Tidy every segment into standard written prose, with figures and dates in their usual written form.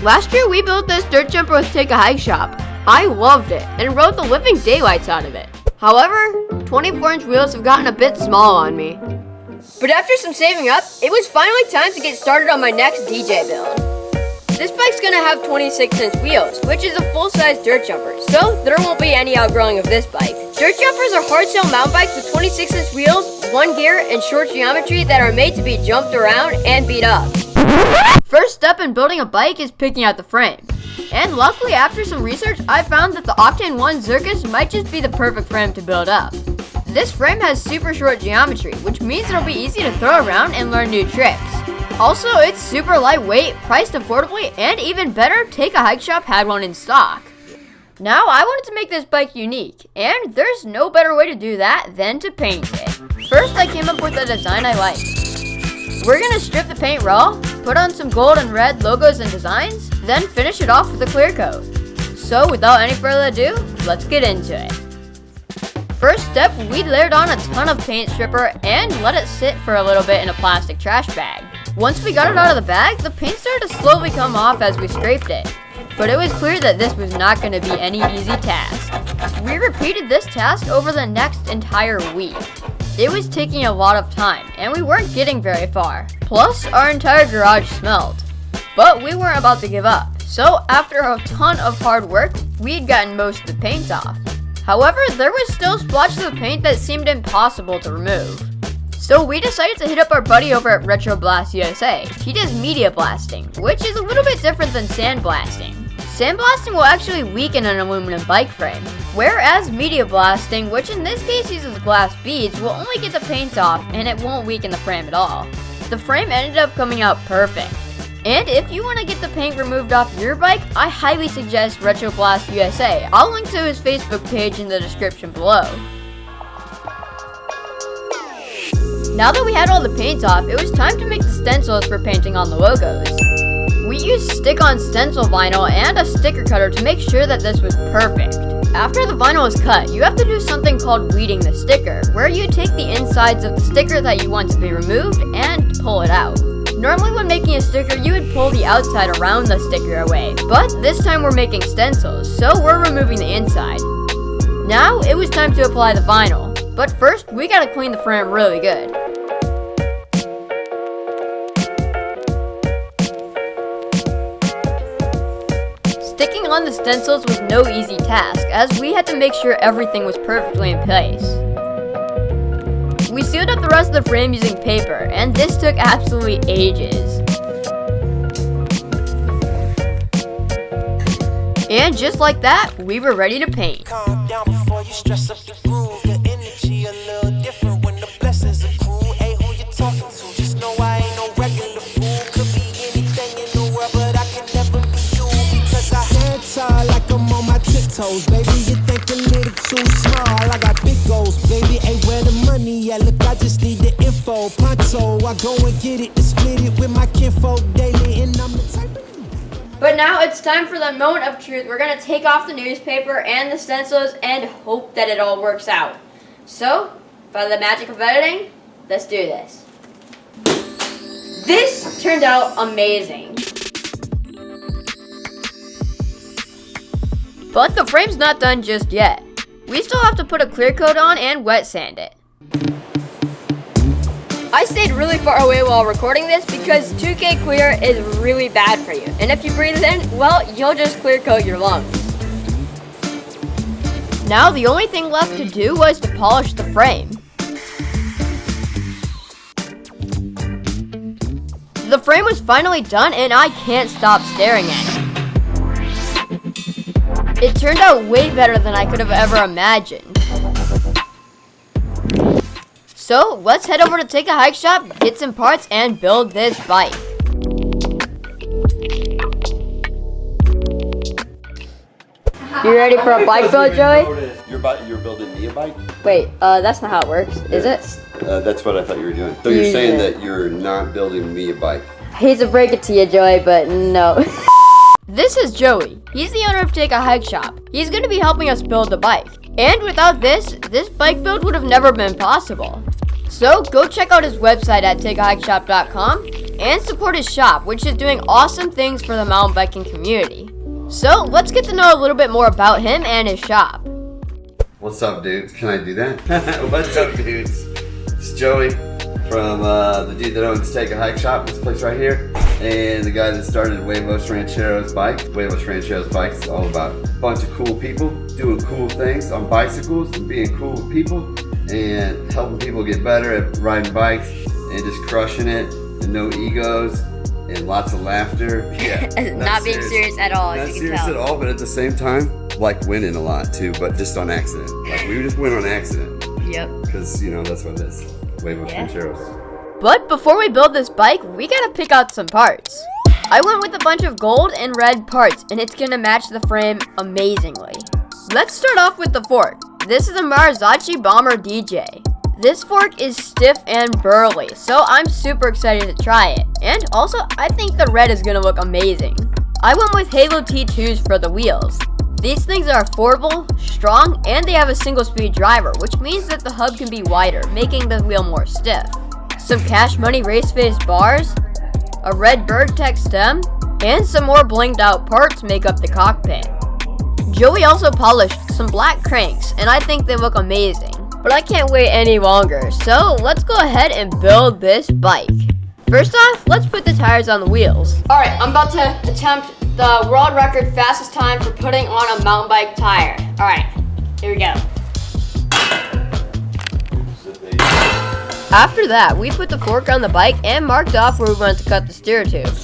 Last year we built this dirt jumper with Take a Hike Shop. I loved it and rode the living daylights out of it. However, 24-inch wheels have gotten a bit small on me. But after some saving up, it was finally time to get started on my next DJ build. This bike's gonna have 26-inch wheels, which is a full-size dirt jumper, so there won't be any outgrowing of this bike. Dirt jumpers are hard-shell mountain bikes with 26-inch wheels, 1 gear, and short geometry that are made to be jumped around and beat up. First step in building a bike is picking out the frame. And luckily, after some research, I found that the Octane 1 Zircus might just be the perfect frame to build up. This frame has super short geometry, which means it'll be easy to throw around and learn new tricks. Also, it's super lightweight, priced affordably, and even better, Take a Hike Shop had one in stock. Now, I wanted to make this bike unique, and there's no better way to do that than to paint it. First, I came up with a design I liked. We're gonna strip the paint raw, put on some gold and red logos and designs, then finish it off with a clear coat. So without any further ado, let's get into it. First step, we layered on a ton of paint stripper and let it sit for a little bit in a plastic trash bag. Once we got it out of the bag, the paint started to slowly come off as we scraped it. But it was clear that this was not going to be any easy task. We repeated this task over the next entire week. It was taking a lot of time, and we weren't getting very far. Plus, our entire garage smelled. But we weren't about to give up, so after a ton of hard work, we had gotten most of the paint off. However, there was still splotches of paint that seemed impossible to remove. So we decided to hit up our buddy over at Retro Blast USA. He does media blasting, which is a little bit different than sandblasting. Sandblasting will actually weaken an aluminum bike frame, whereas media blasting, which in this case uses glass beads, will only get the paint off and it won't weaken the frame at all. The frame ended up coming out perfect. And if you want to get the paint removed off your bike, I highly suggest Retro Blast USA. I'll link to his Facebook page in the description below. Now that we had all the paint off, it was time to make the stencils for painting on the logos. We used stick-on stencil vinyl and a sticker cutter to make sure that this was perfect. After the vinyl is cut, you have to do something called weeding the sticker, where you take the insides of the sticker that you want to be removed and pull it out. Normally when making a sticker, you would pull the outside around the sticker away, but this time we're making stencils, so we're removing the inside. Now, it was time to apply the vinyl, but first, we gotta clean the frame really good. Sticking on the stencils was no easy task, as we had to make sure everything was perfectly in place. We sealed up the rest of the frame using paper, and this took absolutely ages. And just like that, we were ready to paint. Calm down before you stress up the groove. The energy a little different when the blessings accrue. Hey, who you talking to? Just know I ain't no regular fool. Could be anything in the world, but I can never be you. Because I stand tall like I'm on my tiptoes. Baby, you think a little too small. I got big goals, baby. Ain't where the money at. Look, I just need the info. Pronto, I go and get it and split it with my kinfolk daily. And I'm the type of... But now it's time for the moment of truth. We're going to take off the newspaper and the stencils and hope that it all works out. So, by the magic of editing, let's do this. This turned out amazing. But the frame's not done just yet. We still have to put a clear coat on and wet sand it. I stayed really far away while recording this because 2K clear is really bad for you. And if you breathe it in, well, you'll just clear coat your lungs. Now the only thing left to do was to polish the frame. The frame was finally done and I can't stop staring at it. It turned out way better than I could have ever imagined. So, let's head over to Take a Hike Shop, get some parts, and build this bike. You ready for a bike build, Joey? You're building me a bike? Wait, that's not how it works, is it? That's what I thought you were doing. So you're saying that you're not building me a bike? I hate to break it to you, Joey, but no. This is Joey. He's the owner of Take a Hike Shop. He's going to be helping us build the bike. And without this bike build would have never been possible. So go check out his website at takeahikeshop.com and support his shop, which is doing awesome things for the mountain biking community. So let's get to know a little bit more about him and his shop. What's up, dudes? Can I do that? What's up, dudes? It's Joey from the dude that owns Take a Hike Shop, this place right here, and the guy that started Huevos Rancheros Bikes. Huevos Rancheros Bikes is all about a bunch of cool people doing cool things on bicycles and being cool with people and helping people get better at riding bikes and just crushing it and no egos and lots of laughter. Yeah, Not being serious at all, Not as you can serious tell. at all, but at the same time, like winning a lot too, but just on accident. Like we just win on accident. Yep. Because, you know, that's what it is. Huevos Rancheros. But before we build this bike, we gotta pick out some parts. I went with a bunch of gold and red parts, and it's gonna match the frame amazingly. Let's start off with the fork. This is a Marzocchi Bomber DJ. This fork is stiff and burly, so I'm super excited to try it. And also, I think the red is gonna look amazing. I went with Halo T2s for the wheels. These things are affordable, strong, and they have a single speed driver, which means that the hub can be wider, making the wheel more stiff. Some Cash Money race face bars, a red Bergtech stem, and some more blinged out parts make up the cockpit. Joey also polished some black cranks, and I think they look amazing. But I can't wait any longer, so let's go ahead and build this bike. First off, let's put the tires on the wheels. Alright, I'm about to attempt the world record fastest time for putting on a mountain bike tire. Alright, here we go. After that, we put the fork on the bike and marked off where we wanted to cut the steer tube.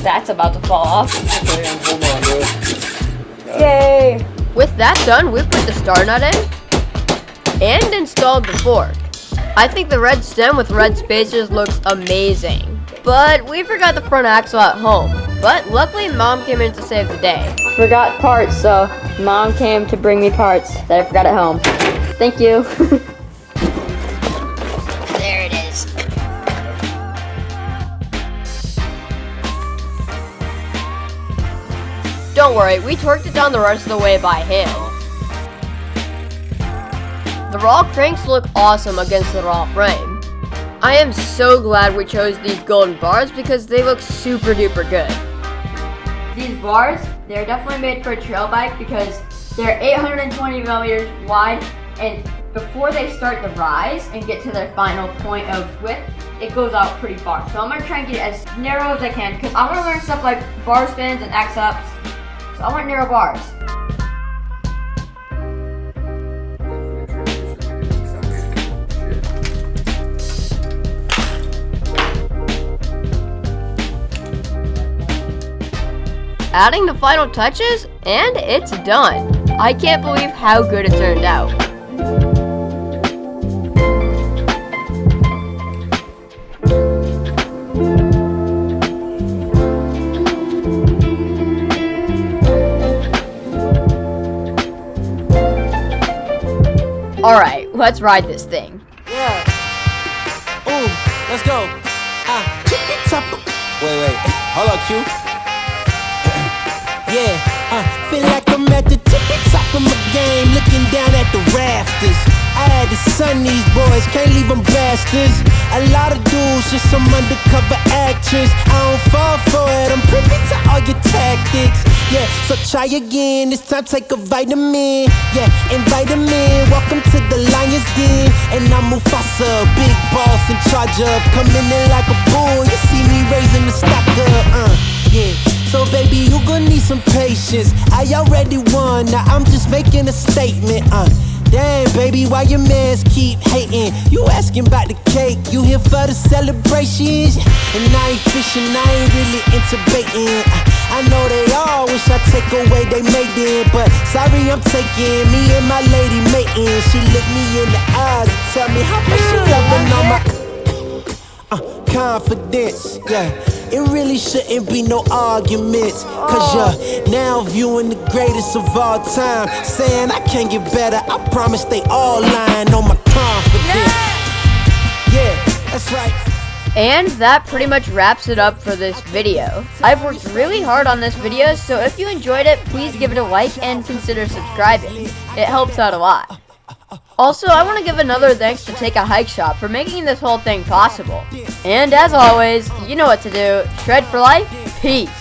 That's about to fall off. Yay! With that done, we put the star nut in and installed the fork. I think the red stem with red spacers looks amazing. But we forgot the front axle at home. But luckily, Mom came in to save the day. Forgot parts, so Mom came to bring me parts that I forgot at home. Thank you. There it is. Don't worry, we torqued it down the rest of the way by hand. The raw cranks look awesome against the raw frame. I am so glad we chose these golden bars because they look super duper good. These bars, they're definitely made for a trail bike because they're 820 millimeters wide, and before they start the rise and get to their final point of width, it goes out pretty far. So I'm gonna try and get it as narrow as I can because I wanna learn stuff like bar spins and X-ups. So I want narrow bars. Adding the final touches, and it's done. I can't believe how good it turned out. Alright, let's ride this thing. Yeah. Ooh, let's go. Wait. Hold up, Q. Yeah, feel like I'm at the tippy top of my game, looking down at the rafters. I had to sun these boys, can't leave them bastards. A lot of dudes, just some undercover actors. I don't fall for it, I'm privy to all your tactics. Yeah, so try again, this time take a vitamin. Yeah, invite them in, welcome to the Lion's Den. And I'm Mufasa, big boss in charge of coming in like a bull. You see me raising the stock up, yeah. So baby, you gon' need some patience. I already won, now I'm just making a statement, Damn, baby, why your mans keep hating? You asking about the cake, you here for the celebrations? And I ain't fishing, I ain't really into baiting. I know they all wish I take away they maiden, but sorry I'm taking me and my lady mating. She look me in the eyes and tell me how much she loving on my confidence, yeah. It really shouldn't be no arguments, cause you're now viewing the greatest of all time, saying I can't get better, I promise they all lying on my confidence. Yeah, that's right. And that pretty much wraps it up for this video. I've worked really hard on this video, so if you enjoyed it, please give it a like and consider subscribing. It helps out a lot. Also, I want to give another thanks to Take a Hike Shop for making this whole thing possible. And as always, you know what to do. Shred for life, peace.